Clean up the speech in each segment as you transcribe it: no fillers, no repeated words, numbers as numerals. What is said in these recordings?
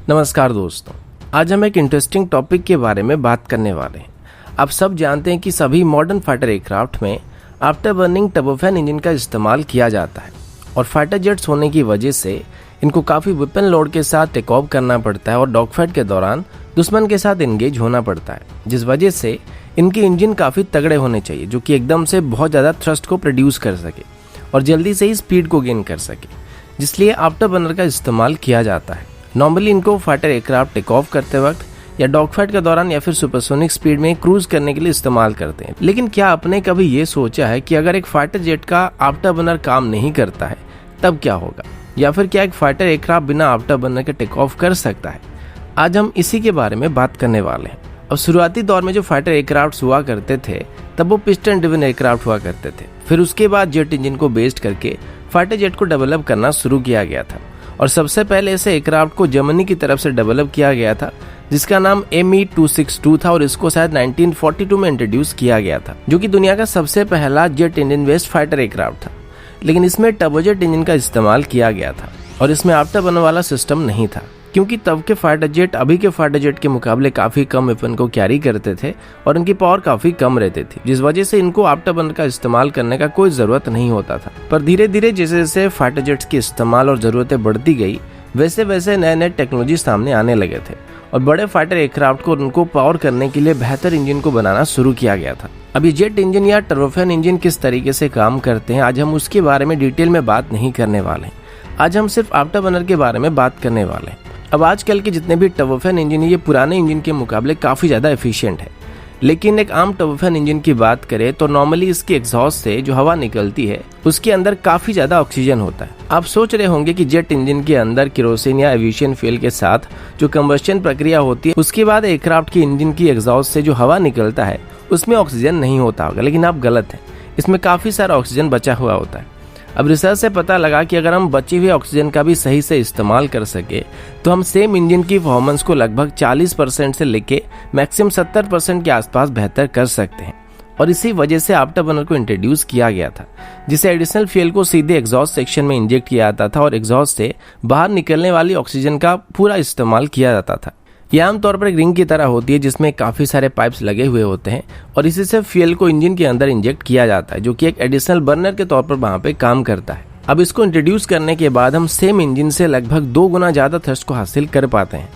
नमस्कार दोस्तों, आज हम एक इंटरेस्टिंग टॉपिक के बारे में बात करने वाले हैं। आप सब जानते हैं कि सभी मॉडर्न फाइटर एयरक्राफ्ट में आफ्टर बर्निंग टर्बोफैन इंजन का इस्तेमाल किया जाता है और फाइटर जेट्स होने की वजह से इनको काफ़ी वेपन लोड के साथ टेक ऑफ करना पड़ता है और डॉग फाइट के दौरान दुश्मन के साथ एंगेज होना पड़ता है, जिस वजह से इनके इंजन काफ़ी तगड़े होने चाहिए जो कि एकदम से बहुत ज़्यादा थ्रस्ट को प्रोड्यूस कर सके और जल्दी से ही स्पीड को गेन कर सके, जिसलिए आफ्टर बर्नर का इस्तेमाल किया जाता है। नॉर्मली इनको फाइटर एयरक्राफ्ट टेक ऑफ करते वक्त या डॉग फाइट के दौरान या फिर सुपरसोनिक स्पीड में क्रूज करने के लिए इस्तेमाल करते हैं। लेकिन क्या आपने कभी ये सोचा है कि अगर एक फाइटर जेट का आफ्टर बर्नर काम नहीं करता है तब क्या होगा, या फिर क्या एक फाइटर एयरक्राफ्ट बिना आफ्टर बर्नर के टेक ऑफ कर सकता है? आज हम इसी के बारे में बात करने वाले हैं। अब शुरुआती दौर में जो फाइटर एयरक्राफ्ट हुआ करते थे तब वो पिस्टन ड्रिवन एयरक्राफ्ट हुआ करते थे। फिर उसके बाद जेट इंजन को बेस्ड करके फाइटर जेट को डेवलप करना शुरू किया गया था और सबसे पहले ऐसे एयरक्राफ्ट को जर्मनी की तरफ से डेवलप किया गया था जिसका नाम ME-262 था और इसको शायद 1942 में इंट्रोड्यूस किया गया था, जो कि दुनिया का सबसे पहला jet engine based fighter aircraft था। लेकिन इसमें टर्बोजेट इंजन का इस्तेमाल किया गया था और इसमें आफ्टर बर्नर वाला सिस्टम नहीं था, क्योंकि तब के फाइटर जेट अभी के फाइटर जेट के मुकाबले काफी कम वेपन को कैरी करते थे और इनकी पावर काफी कम रहती थी, जिस वजह से इनको आफ्टर बर्नर का इस्तेमाल करने का कोई जरूरत नहीं होता था। पर धीरे धीरे जैसे जैसे फाइटर जेट्स की इस्तेमाल और जरूरतें बढ़ती गई वैसे वैसे नए नए टेक्नोलॉजी सामने आने लगे थे और बड़े फाइटर एयरक्राफ्ट को उनको पावर करने के लिए बेहतर इंजन को बनाना शुरू किया गया था। अब ये जेट इंजन या टर्बोफैन इंजन किस तरीके से काम करते हैं, आज हम उसके बारे में डिटेल में बात नहीं करने वाले हैं। आज हम सिर्फ आफ्टर बर्नर के बारे में बात करने वाले हैं। अब आजकल के जितने भी टर्बोफैन इंजन है ये पुराने इंजन के मुकाबले काफ़ी ज़्यादा एफिशिएंट है, लेकिन एक आम टर्बोफैन इंजन की बात करें तो नॉर्मली इसकी एग्जॉस्ट से जो हवा निकलती है उसके अंदर काफ़ी ज़्यादा ऑक्सीजन होता है। आप सोच रहे होंगे कि जेट इंजन के अंदर केरोसिन या एविएशन फ्यूल के साथ जो कंबस्शन प्रक्रिया होती है उसके बाद एयरक्राफ्ट की इंजन की एग्जॉस्ट से जो हवा निकलता है उसमें ऑक्सीजन नहीं होता होगा, लेकिन आप गलत हैं। इसमें काफ़ी सारा ऑक्सीजन बचा हुआ होता है। अब रिसर्च से पता लगा कि अगर हम बचे हुए ऑक्सीजन का भी सही से इस्तेमाल कर सके तो हम सेम इंजन की परफॉर्मेंस को लगभग 40% से लेके मैक्सिमम 70% के आसपास बेहतर कर सकते हैं। और इसी वजह से आफ्टर बर्नर को इंट्रोड्यूस किया गया था, जिसे एडिशनल फ्यूल को सीधे एग्जॉस्ट सेक्शन में इंजेक्ट किया जाता था और एग्जॉस्ट से बाहर निकलने वाली ऑक्सीजन का पूरा इस्तेमाल किया जाता था। यह आमतौर पर एक रिंग की तरह होती है जिसमें काफ़ी सारे पाइप्स लगे हुए होते हैं और इसी से फ्यूल को इंजन के अंदर इंजेक्ट किया जाता है, जो कि एक एडिशनल बर्नर के तौर पर वहाँ पे काम करता है। अब इसको इंट्रोड्यूस करने के बाद हम सेम इंजन से लगभग 2 गुना ज़्यादा थ्रस्ट को हासिल कर पाते हैं।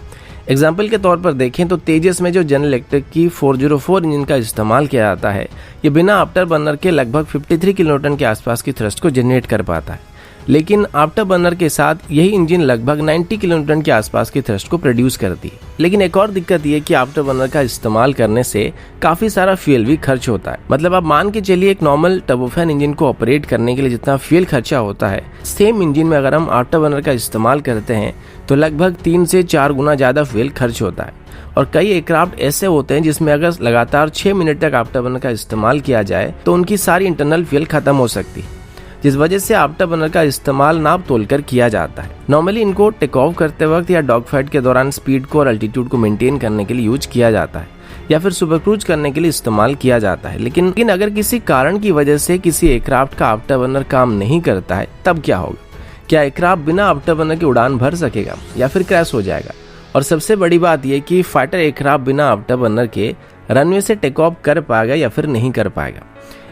एग्जाम्पल के तौर पर देखें तो तेजस में जो जनरल इलेक्ट्रिक की 404 इंजन का इस्तेमाल किया जाता है ये बिना आफ्टर बर्नर के लगभग 53 किलोन्यूटन के आसपास की थ्रस्ट को जनरेट कर पाता है, लेकिन आफ्टर बर्नर के साथ यही इंजन लगभग 90 किलोन्यूटन के आसपास की थ्रस्ट को प्रोड्यूस करती है। लेकिन एक और दिक्कत ये कि आफ्टर बर्नर का इस्तेमाल करने से काफी सारा फ्यूल भी खर्च होता है। मतलब आप मान के चलिए एक नॉर्मल टर्बोफैन इंजन को ऑपरेट करने के लिए जितना फ्यूल खर्चा होता है सेम इंजन में अगर हम आफ्टर बर्नर का इस्तेमाल करते हैं तो लगभग 3 से 4 गुना ज्यादा फ्यूल खर्च होता है। और कई एयरक्राफ्ट ऐसे होते हैं जिसमें अगर लगातार 6 मिनट तक आफ्टर बर्नर का इस्तेमाल किया जाए तो उनकी सारी इंटरनल फ्यूल खत्म हो सकती है, जिस वजह से आफ्टर बर्नर का इस्तेमाल नाप तोल कर किया जाता है। नॉर्मली इनको टेक ऑफ करते वक्त या डॉग फाइट के दौरान स्पीड को और अल्टीट्यूड को मेंटेन करने के लिए यूज किया जाता है या फिर सुपर क्रूज करने के लिए इस्तेमाल किया जाता है। लेकिन अगर किसी कारण की वजह से किसी एयरक्राफ्ट का आफ्टर बर्नर काम नहीं करता है तब क्या होगा? क्या एयरक्राफ्ट बिना आफ्टर बर्नर की उड़ान भर सकेगा या फिर क्रैश हो जाएगा? और सबसे बड़ी बात यह कि फाइटर एयरक्राफ्ट बिना आफ्टर बर्नर के रनवे से टेक ऑफ कर पाएगा या फिर नहीं कर पाएगा?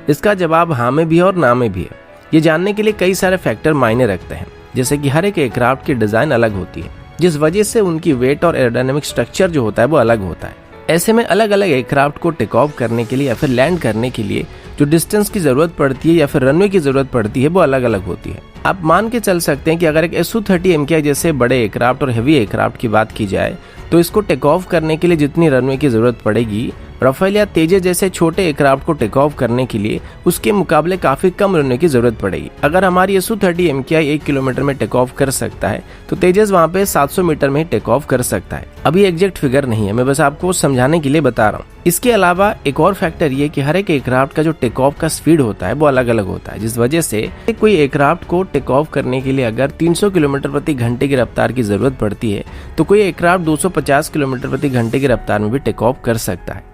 इसका जवाब हाँ में भी है और ना में भी है। ये जानने के लिए कई सारे फैक्टर मायने रखते हैं, जैसे कि हर एक एयरक्राफ्ट की डिजाइन अलग होती है जिस वजह से उनकी वेट और एरोडायनामिक स्ट्रक्चर जो होता है वो अलग होता है। ऐसे में अलग अलग एयरक्राफ्ट को टेक ऑफ करने के लिए या फिर लैंड करने के लिए जो डिस्टेंस की जरूरत पड़ती है या फिर रनवे की जरूरत पड़ती है वो अलग अलग होती है। आप मान के चल सकते हैं कि अगर एक SU-30 MKI जैसे बड़े एयरक्राफ्ट और हेवी एयरक्राफ्ट की बात की जाए तो इसको टेक ऑफ करने के लिए जितनी रनवे की जरूरत पड़ेगी राफेल या तेजस जैसे छोटे एयरक्राफ्ट को टेक ऑफ करने के लिए उसके मुकाबले काफी कम रनवे की जरूरत पड़ेगी। अगर हमारी SU-30 MKI 1 किलोमीटर में टेक ऑफ कर सकता है तो तेजस वहाँ पे 700 मीटर में ही टेक ऑफ कर सकता है। अभी एग्जैक्ट फिगर नहीं है, मैं बस आपको समझाने के लिए बता रहा हूँ। इसके अलावा एक और फैक्टर ये कि हर एक एयरक्राफ्ट का जो टेक ऑफ का स्पीड होता है वो अलग अलग होता है, जिस वजह से कोई एयरक्राफ्ट को टेक ऑफ करने के लिए अगर 300 किलोमीटर प्रति घंटे की रफ्तार की जरूरत पड़ती है तो कोई एयरक्राफ्ट 250 किलोमीटर प्रति घंटे की रफ्तार में भी टेक ऑफ कर सकता है।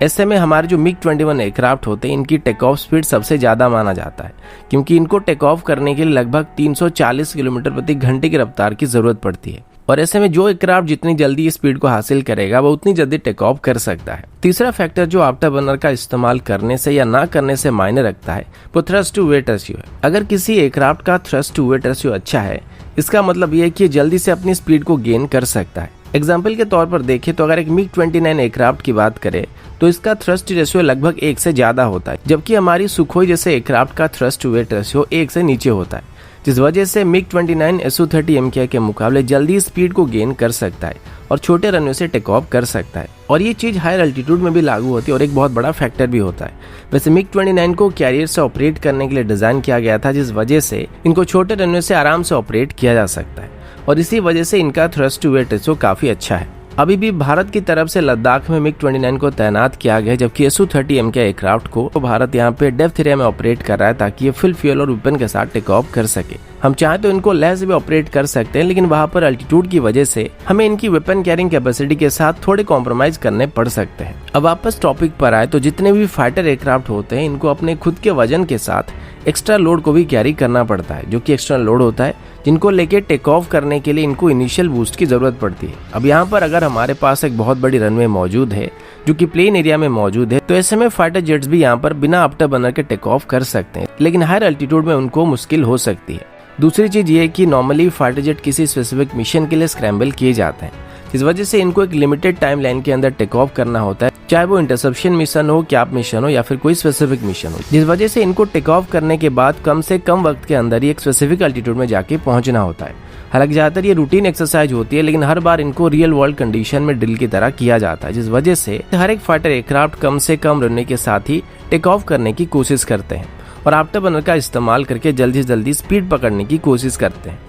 ऐसे में हमारे जो MiG-21 एयरक्राफ्ट होते हैं इनकी टेक ऑफ स्पीड सबसे ज़्यादा माना जाता है, क्योंकि इनको टेक ऑफ करने के लिए लगभग 340 किलोमीटर प्रति घंटे की रफ्तार की ज़रूरत पड़ती है। और ऐसे में जो एयरक्राफ्ट जितनी जल्दी स्पीड को हासिल करेगा वो उतनी जल्दी टेक ऑफ कर सकता है। तीसरा फैक्टर जो आफ्टर बर्नर का इस्तेमाल करने से या ना करने से मायने रखता है वो थ्रस्ट टू वेट रेशियो है। अगर किसी एयरक्राफ्ट का थ्रस्ट टू वेट रेशियो अच्छा है, इसका मतलब ये है कि जल्दी से अपनी स्पीड को गेन कर सकता है। एग्जाम्पल के तौर पर देखें तो अगर एक MiG-29 एयरक्राफ्ट की बात करें तो इसका थ्रस्ट रेशियो लगभग 1 से ज्यादा होता है, जबकि हमारी सुखोई जैसे एयरक्राफ्ट का थ्रस्ट टू वेट रेशियो 1 से नीचे होता है, जिस वजह से MiG-29 Su-30 MKI के मुकाबले जल्दी स्पीड को गेन कर सकता है और छोटे रनवे से टेक ऑफ कर सकता है। और ये चीज हायर अल्टीट्यूड में भी लागू होती है और एक बहुत बड़ा फैक्टर भी होता है। वैसे MiG-29 को कैरियर से ऑपरेट करने के लिए डिजाइन किया गया था, जिस वजह से इनको छोटे रनवे से आराम से ऑपरेट किया जा सकता है और इसी वजह से इनका थ्रस्ट टू वेट रेशियो काफी अच्छा है। अभी भी भारत की तरफ से लद्दाख में MiG-29 को तैनात किया गया, जबकि Su-30 MKI एयरक्राफ्ट को भारत यहाँ पे डेप्थ एरिया में ऑपरेट कर रहा है ताकि ये फुल फ्यूल और वेपन के साथ टेक ऑफ कर सके। हम चाहे तो इनको लेह से भी ऑपरेट कर सकते हैं, लेकिन वहाँ पर अल्टीट्यूड की वजह से हमें इनकी वेपन कैरिंग कैपेसिटी के साथ थोड़े कॉम्प्रोमाइज करने पड़ सकते हैं। अब वापस टॉपिक पर आए तो जितने भी फाइटर एयरक्राफ्ट होते हैं इनको अपने खुद के वजन के साथ एक्स्ट्रा लोड को भी कैरी करना पड़ता है, जो कि एक्स्ट्रा लोड होता है जिनको लेके टेक ऑफ करने के लिए इनको इनिशियल बूस्ट की जरूरत पड़ती है। अब यहाँ पर अगर हमारे पास एक बहुत बड़ी रनवे मौजूद है जो कि प्लेन एरिया में मौजूद है, तो ऐसे में फाइटर जेट्स भी यहाँ पर बिना आफ्टर बर्नर के टेक ऑफ कर सकते हैं, लेकिन हायर अल्टीट्यूड में उनको मुश्किल हो सकती है। दूसरी चीज ये है कि नॉर्मली फाइटर जेट किसी स्पेसिफिक मिशन के लिए स्क्रैम्बल किए जाते हैं, इस वजह से इनको एक लिमिटेड टाइम लाइन के अंदर टेक ऑफ करना होता है, चाहे वो इंटरसेप्शन मिशन हो, कैप मिशन हो या फिर कोई स्पेसिफिक मिशन हो, जिस वजह से इनको टेक ऑफ करने के बाद कम से कम वक्त के अंदर ही एक स्पेसिफिक अल्टीट्यूड में जाके पहुंचना होता है। हालांकि ज्यादातर ये रूटीन एक्सरसाइज होती है, लेकिन हर बार इनको रियल वर्ल्ड कंडीशन में ड्रिल की तरह किया जाता है, जिस वजह से हर एक फाइटर एयरक्राफ्ट कम से कम रनवे के साथ ही टेक ऑफ करने की कोशिश करते हैं और आफ्टर बर्नर का इस्तेमाल करके जल्दी से जल्दी स्पीड पकड़ने की कोशिश करते हैं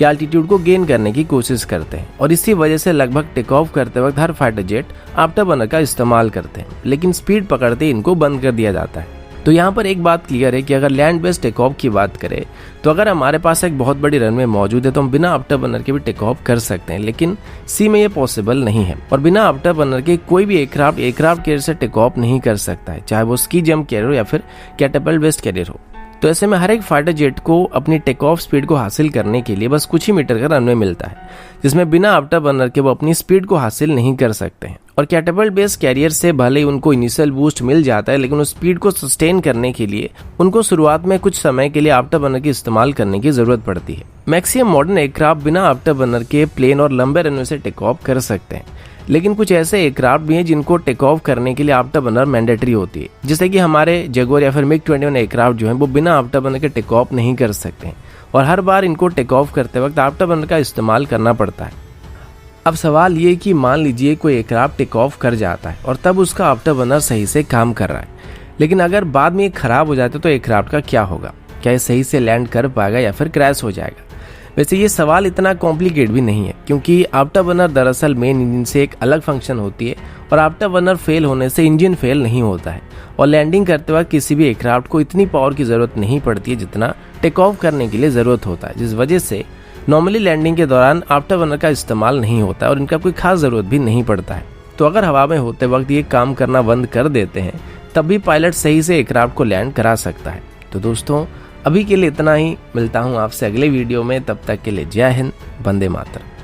या अल्टीट्यूड को गेन करने की कोशिश करते हैं। और इसी वजह से लगभग टेक ऑफ करते वक्त हर फाइटर जेट आफ्टर बर्नर का इस्तेमाल करते हैं, लेकिन स्पीड पकड़ते ही इनको बंद कर दिया जाता है। तो यहाँ पर एक बात क्लियर है कि अगर लैंड बेस्ड टेक ऑफ की बात करें तो अगर हमारे पास एक बहुत बड़ी रनवे मौजूद है तो हम बिना आफ्टर बर्नर के भी टेक ऑफ कर सकते हैं, लेकिन सी में ये पॉसिबल नहीं है और बिना आफ्टर बर्नर के कोई भी एयरक्राफ्ट कैरियर से टेक ऑफ नहीं कर सकता है, चाहे वो स्की जंप कैरियर हो या फिर कैटापल्ट बेस्ड कैरियर हो। तो ऐसे में हर एक फाइटर जेट को अपनी टेक ऑफ स्पीड को हासिल करने के लिए बस कुछ ही मीटर का रनवे मिलता है, जिसमें बिना आफ्टर बर्नर के वो अपनी स्पीड को हासिल नहीं कर सकते हैं। और कैटापल्ट बेस्ड कैरियर से भले ही उनको इनिशियल बूस्ट मिल जाता है, लेकिन उस स्पीड को सस्टेन करने के लिए उनको शुरुआत में कुछ समय के लिए आफ्टर बर्नर की इस्तेमाल करने की जरूरत पड़ती है। मैक्सिमम मॉडर्न एयरक्राफ्ट बिना आफ्टर बर्नर के प्लेन और लंबे रनवे से टेक ऑफ कर सकते हैं, लेकिन कुछ ऐसे एयरक्राफ्ट भी हैं जिनको टेक ऑफ करने के लिए आफ्टर बर्नर मैंडेटरी होती है, जैसे कि हमारे जगुआर या फिर MiG-21 एयरक्राफ्ट जो हैं वो बिना आफ्टर बर्नर के टेक ऑफ नहीं कर सकते हैं और हर बार इनको टेक ऑफ करते वक्त आफ्टर बर्नर का इस्तेमाल करना पड़ता है। अब सवाल ये कि मान लीजिए कोई एयरक्राफ्ट टेक ऑफ कर जाता है और तब उसका आफ्टर बर्नर सही से काम कर रहा है, लेकिन अगर बाद में ये खराब हो जाता है तो एयरक्राफ्ट का क्या होगा? क्या ये सही से लैंड कर पाएगा या फिर क्रैश हो जाएगा? वैसे ये सवाल इतना कॉम्प्लिकेट भी नहीं है, क्योंकि आफ्टर बर्नर दरअसल मेन इंजन से एक अलग फंक्शन होती है और आफ्टर बर्नर फेल होने से इंजन फेल नहीं होता है और लैंडिंग करते वक्त किसी भी एयरक्राफ्ट को इतनी पावर की जरूरत नहीं पड़ती है जितना टेक ऑफ करने के लिए जरूरत होता है, जिस वजह से नॉर्मली लैंडिंग के दौरान आफ्टर बर्नर का इस्तेमाल नहीं होता है और इनका कोई खास जरूरत भी नहीं पड़ता है। तो अगर हवा में होते वक्त ये काम करना बंद कर देते हैं तब भी पायलट सही से एयरक्राफ्ट को लैंड करा सकता है। तो दोस्तों अभी के लिए इतना ही, मिलता हूँ आपसे अगले वीडियो में, तब तक के लिए जय हिंद, वंदे मातरम।